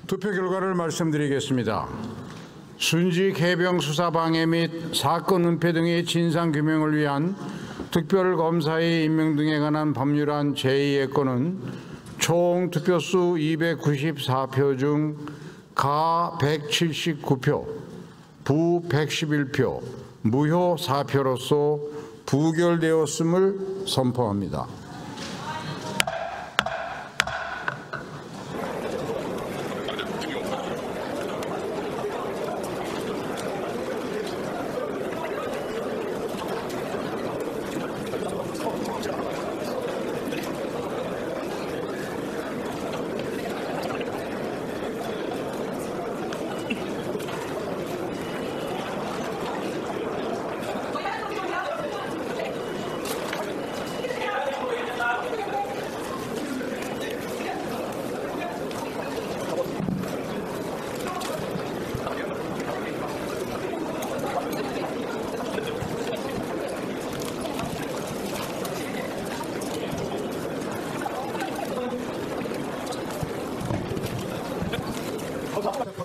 투표 결과를 말씀드리겠습니다. 순직 해병 수사 방해 및 사건 은폐 등의 진상 규명을 위한 특별검사의 임명 등에 관한 법률안 제2의 건은 총 투표수 294표 중 가 179표, 부 111표, 무효 4표로서 부결되었음을 선포합니다.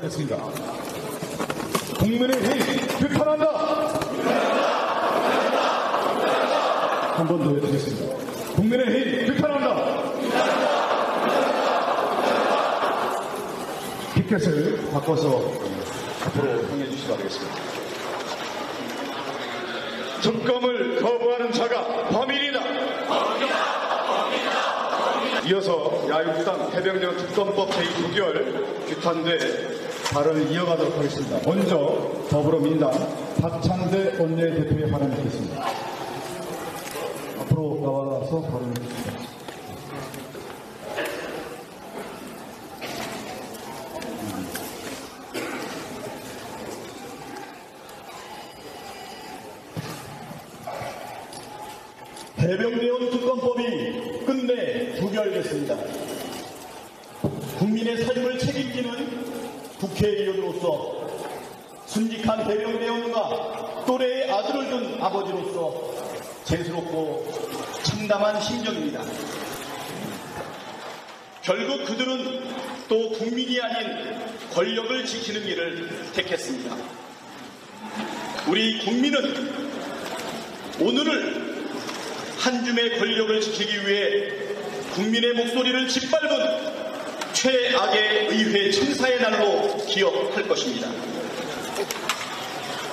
하겠습니다. 국민의힘 비판한다. 한 번 더 해주겠습니다. 국민의힘 비판한다. 피켓을 바꿔서 앞으로 향해 주시기 바라겠습니다. 특검을 거부하는 자가 범인이다. 이어서 야유부당 해병대원 특검법 제2부결 규탄돼 발언을 이어가도록 하겠습니다. 먼저 더불어민주당 박찬대 원내대표의 발언을 듣겠습니다. 앞으로 나와서 발언을 해주십시오. 해병대원 특검법이 끝내 부결됐습니다. 국민의 삶을 책임지는 국회의원으로서 순직한 해병대원과 또래의 아들을 둔 아버지로서 죄스럽고 참담한 심정입니다. 결국 그들은 또 국민이 아닌 권력을 지키는 일을 택했습니다. 우리 국민은 오늘을 한 줌의 권력을 지키기 위해 국민의 목소리를 짓밟은 최악의 의회 청사의 날로 기억할 것입니다.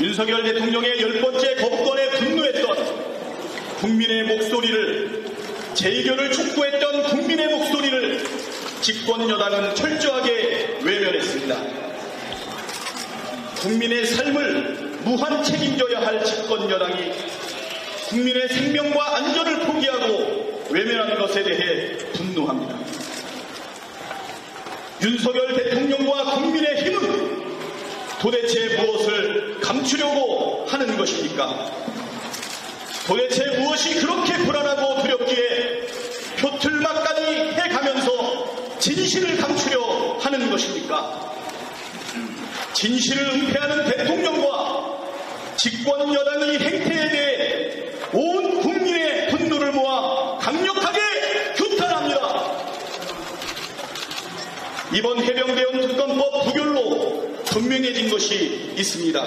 윤석열 대통령의 10번째 거부권에 분노했던 국민의 목소리를, 재결을 촉구했던 국민의 목소리를 집권 여당은 철저하게 외면했습니다. 국민의 삶을 무한 책임져야 할 집권 여당이 국민의 생명과 안전을 포기하고 외면한 것에 대해 분노합니다. 윤석열 대통령과 국민의힘은 도대체 무엇을 감추려고 하는 것입니까? 도대체 무엇이 그렇게 불안하고 두렵기에 표틀막까지 해가면서 진실을 감추려 하는 것입니까? 진실을 은폐하는 대통령과 집권 여당의 행태에 대해 온 국민의 분노를 모아 강력하게 규탄합니다. 이번 해병대원 특검법 부결로 분명해진 것이 있습니다.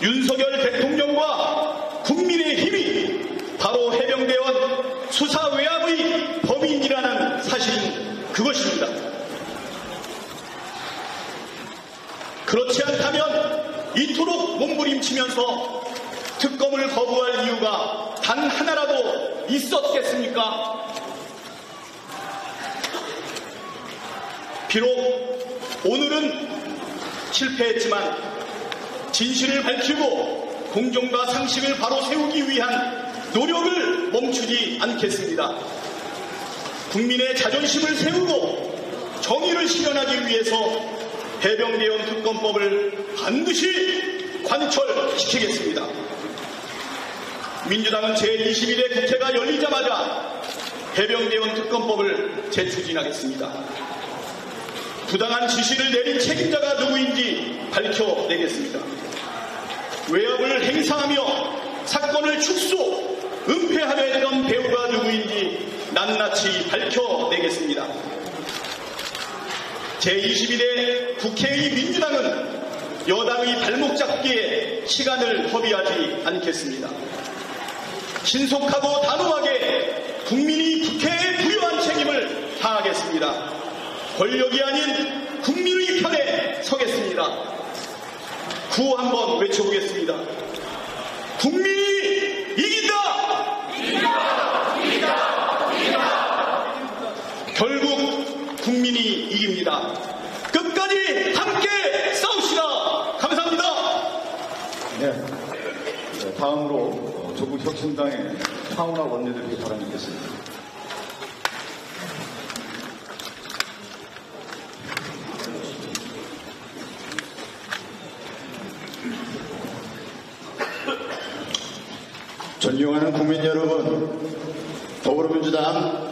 윤석열 대통령과 국민의힘이 바로 해병대원 수사 외압의 범인이라는 사실은 그것입니다. 그렇지 않다면 이토록 몸부림치면서 특검을 거부할 이유가 단 하나라도 있었겠습니까? 비록 오늘은 실패했지만 진실을 밝히고 공정과 상식을 바로 세우기 위한 노력을 멈추지 않겠습니다. 국민의 자존심을 세우고 정의를 실현하기 위해서 해병대원 특검법을 반드시 관철시키겠습니다. 민주당은 제21회 국회가 열리자마자 해병대원 특검법을 재추진하겠습니다. 부당한 지시를 내린 책임자가 누구인지 밝혀내겠습니다. 외압을 행사하며 사건을 축소, 은폐하려 했던 배우가 누구인지 낱낱이 밝혀내겠습니다. 제22대 국회의 민주당은 여당의 발목 잡기에 시간을 허비하지 않겠습니다. 신속하고 단호하게 국민이 국회에 부여한 책임을 다하겠습니다. 권력이 아닌 국민의 편에 서겠습니다. 구호 한번 외쳐보겠습니다. 국민이 이긴다! 이긴다! 이긴다! 이긴다! 결국 국민이 이깁니다. 끝까지 함께 싸웁시다. 감사합니다. 네. 다음으로 조국혁신당의 차은화 원내대표 발언드리겠습니다. 존경하는 국민 여러분, 더불어민주당,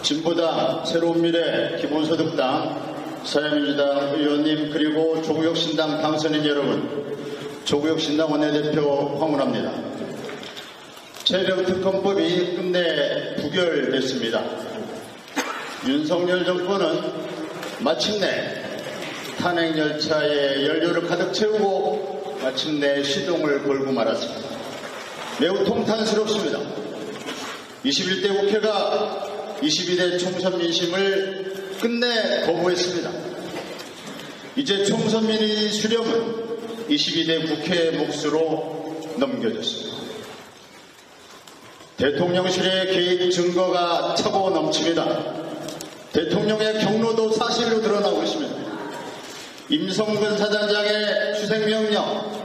진보당, 새로운미래, 기본소득당, 사회민주당 의원님, 그리고 조국혁신당 당선인 여러분, 조국혁신당 원내대표 황운하입니다. 최병특검법이 끝내 부결됐습니다. 윤석열 정권은 마침내 탄핵열차에 연료를 가득 채우고 마침내 시동을 걸고 말았습니다. 매우 통탄스럽습니다. 21대 국회가 22대 총선 민심을 끝내 거부했습니다. 이제 총선 민의 수렴은 22대 국회의 몫으로 넘겨졌습니다. 대통령실의 개입 증거가 차고 넘칩니다. 대통령의 경로도 사실로 드러나고 있습니다. 임성근 사단장의 수색명령,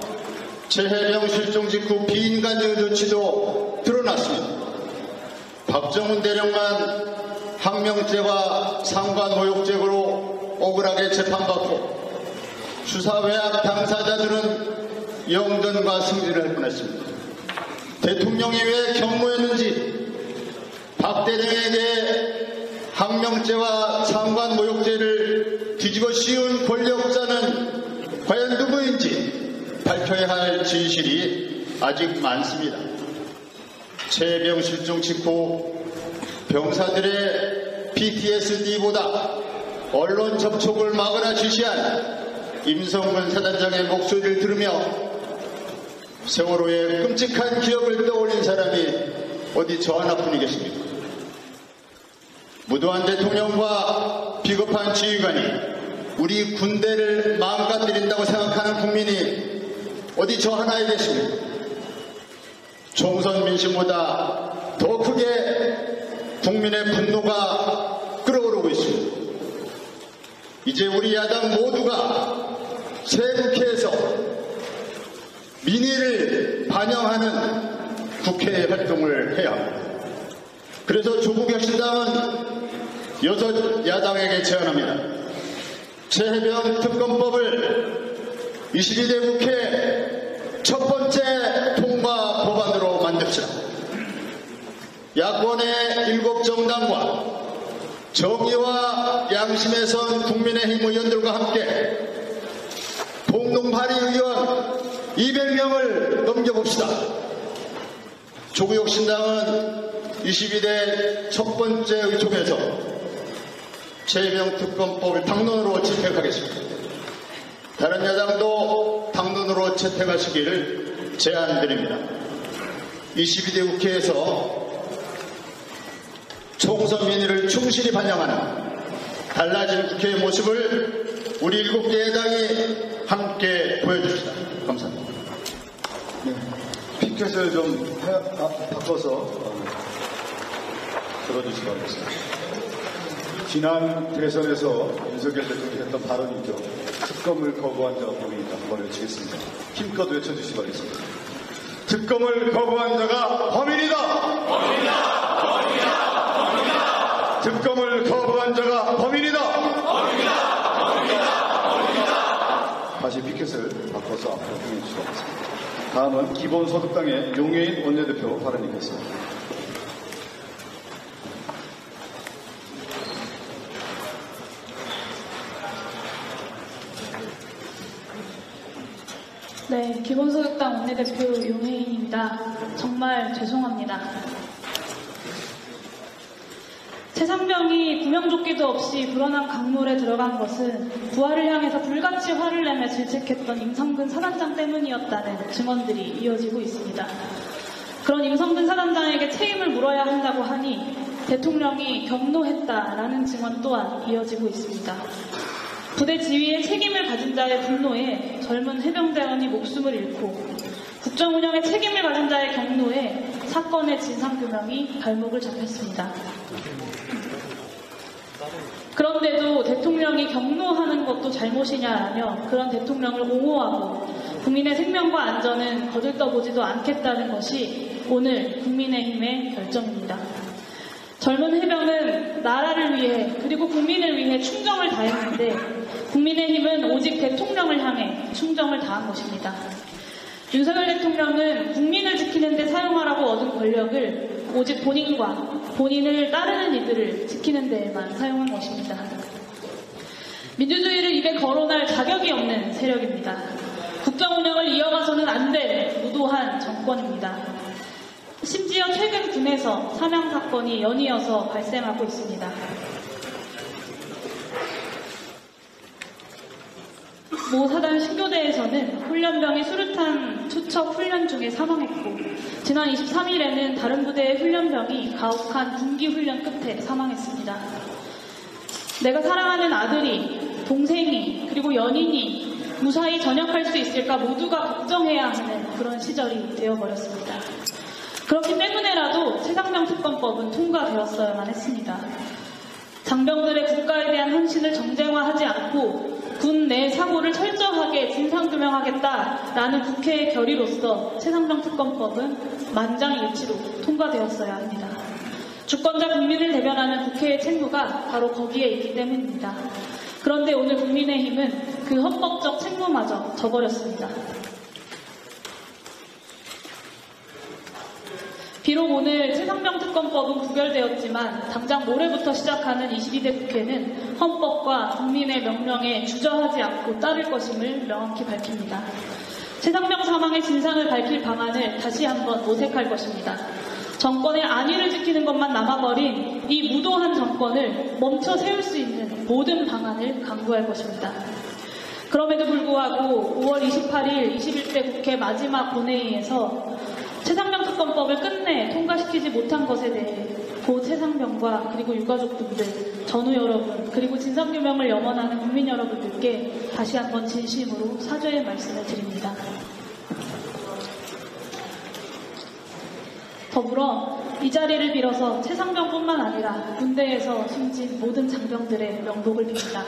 최혜병 실종 직후 비인간적 조치도 드러났습니다. 박정훈 대령만 항명죄와 상관모욕죄로 억울하게 재판받고 수사외압 당사자들은 영전과 승진을 할 뻔했습니다. 대통령이 왜 경무했는지, 박 대령에게 항명죄와 상관모욕죄를 뒤집어 씌운 권력자는 과연 누구인지 밝혀야 할 진실이 아직 많습니다. 최혜병 실종 직후 병사들의 PTSD보다 언론 접촉을 막으라 지시한 임성근 사단장의 목소리를 들으며 세월호의 끔찍한 기억을 떠올린 사람이 어디 저 하나뿐이겠습니까? 무도한 대통령과 비겁한 지휘관이 우리 군대를 망가뜨린다고 생각하는 국민이 어디 저 하나이겠습니까? 총선 민심보다 더 크게 국민의 분노가 끓어오르고 있습니다. 이제 우리 야당 모두가 새 국회에서 민의를 반영하는 국회 활동을 해야 합니다. 그래서 조국혁신당은 여섯 야당에게 제안합니다. 최혜병 특검법을 22대 국회 첫 번째 통과 법안으로 만듭시다. 야권의 7정당과 정의와 양심에 선 국민의힘 의원들과 함께 공동 발의의원 200명을 넘겨봅시다. 조국혁신당은 22대 첫 번째 의총에서 최혜병 특검법을 당론으로 채택하겠습니다. 다른 야당도 당론으로 채택하시기를 제안드립니다. 22대 국회에서 총선 민의를 충실히 반영하는 달라진 국회의 모습을 우리 7개 야당이 함께 보여줍시다. 감사합니다. 네. 피켓을 좀 바꿔서 들어주시기 바랍니다. 지난 대선에서 윤석열 대통령이 했던 발언이죠. 특검을 거부한 자가 범인이다. 한번 외치겠습니다. 힘껏 외쳐주시기 바랍니다. 특검을 거부한 자가 범인이다. 범인이다. 범인이다. 범인이다. 특검을 거부한 자가 범인이다. 범인이다. 범인이다. 범인이다. 다시 피켓을 바꿔서 앞으로 보내주시기 바랍니다. 다음은 기본소득당의 용해인 원내대표 발언이겠습니다. 네, 기본소득당 원내대표 용혜인입니다. 정말 죄송합니다. 최상병이 구명조끼도 없이 불어난 강물에 들어간 것은 부하를 향해서 불같이 화를 내며 질책했던 임성근 사단장 때문이었다는 증언들이 이어지고 있습니다. 그런 임성근 사단장에게 책임을 물어야 한다고 하니 대통령이 경노했다라는 증언 또한 이어지고 있습니다. 부대 지휘의 책임을 가진 자의 분노에 젊은 해병대원이 목숨을 잃고 국정 운영에 책임을 가진 자의 경노에 사건의 진상규명이 발목을 잡혔습니다. 그런데도 대통령이 경노하는 것도 잘못이냐라며 그런 대통령을 옹호하고 국민의 생명과 안전은 거들떠보지도 않겠다는 것이 오늘 국민의힘의 결정입니다. 젊은 해병은 나라를 위해 그리고 국민을 위해 충정을 다했는데 국민의힘은 오직 대통령을 향해 충정을 다한 것입니다. 윤석열 대통령은 국민을 지키는 데 사용하라고 얻은 권력을 오직 본인과 본인을 따르는 이들을 지키는 데에만 사용한 것입니다. 민주주의를 입에 거론할 자격이 없는 세력입니다. 국정 운영을 이어가서는 안 될 무도한 정권입니다. 심지어 최근 군에서 사망 사건이 연이어서 발생하고 있습니다. 모 사단 신교대에서는 훈련병이 수류탄 투척 훈련 중에 사망했고 지난 23일에는 다른 부대의 훈련병이 가혹한 군기 훈련 끝에 사망했습니다. 내가 사랑하는 아들이, 동생이, 그리고 연인이 무사히 전역할 수 있을까 모두가 걱정해야 하는 그런 시절이 되어버렸습니다. 그렇기 때문에라도 최상병 특검법은 통과되었어야만 했습니다. 장병들의 국가에 대한 헌신을 정쟁화하지 않고 군 내 사고를 철저하게 진상규명하겠다라는 국회의 결의로서 최상병 특검법은 만장일치로 통과되었어야 합니다. 주권자 국민을 대변하는 국회의 책무가 바로 거기에 있기 때문입니다. 그런데 오늘 국민의힘은 그 헌법적 책무마저 져버렸습니다. 비록 오늘 최상병 특검법은 부결되었지만 당장 모레부터 시작하는 22대 국회는 헌법과 국민의 명령에 주저하지 않고 따를 것임을 명확히 밝힙니다. 최상병 사망의 진상을 밝힐 방안을 다시 한번 모색할 것입니다. 정권의 안위를 지키는 것만 남아버린 이 무도한 정권을 멈춰 세울 수 있는 모든 방안을 강구할 것입니다. 그럼에도 불구하고 5월 28일 21대 국회 마지막 본회의에서 최상병 특검법을 끝내 통과시키지 못한 것에 대해 고 최상병과 그리고 유가족분들, 전우 여러분, 그리고 진상규명을 염원하는 국민 여러분들께 다시 한번 진심으로 사죄의 말씀을 드립니다. 더불어 이 자리를 빌어서 최상병뿐만 아니라 군대에서 숨진 모든 장병들의 명복을 빕니다.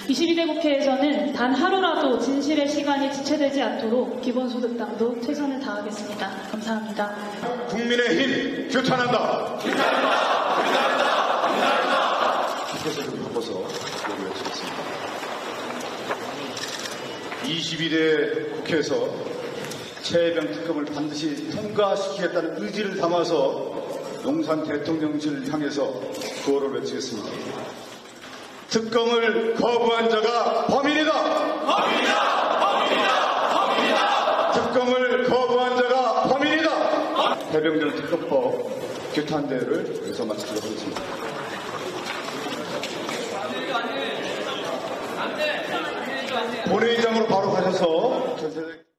22대 국회에서는 단 하루라도 진실의 시간이 지체되지 않도록 기본소득당도 최선을 다하겠습니다. 감사합니다. 국민의힘 규탄한다. 규탄한다. 국회에서 좀 바꿔서 얘기를 드리겠습니다. 22대 국회에서 최해병 특검을 반드시 통과시키겠다는 의지를 담아서 용산 대통령실을 향해서 구호를 외치겠습니다. 특검을 거부한 자가 범인이다! 범인이다! 범인이다! 범인이다! 특검을 거부한 자가 범인이다! 해병대 특검법 규탄대회를 여기서 마치도록 하겠습니다. 본회의장으로 바로 가셔서 전체적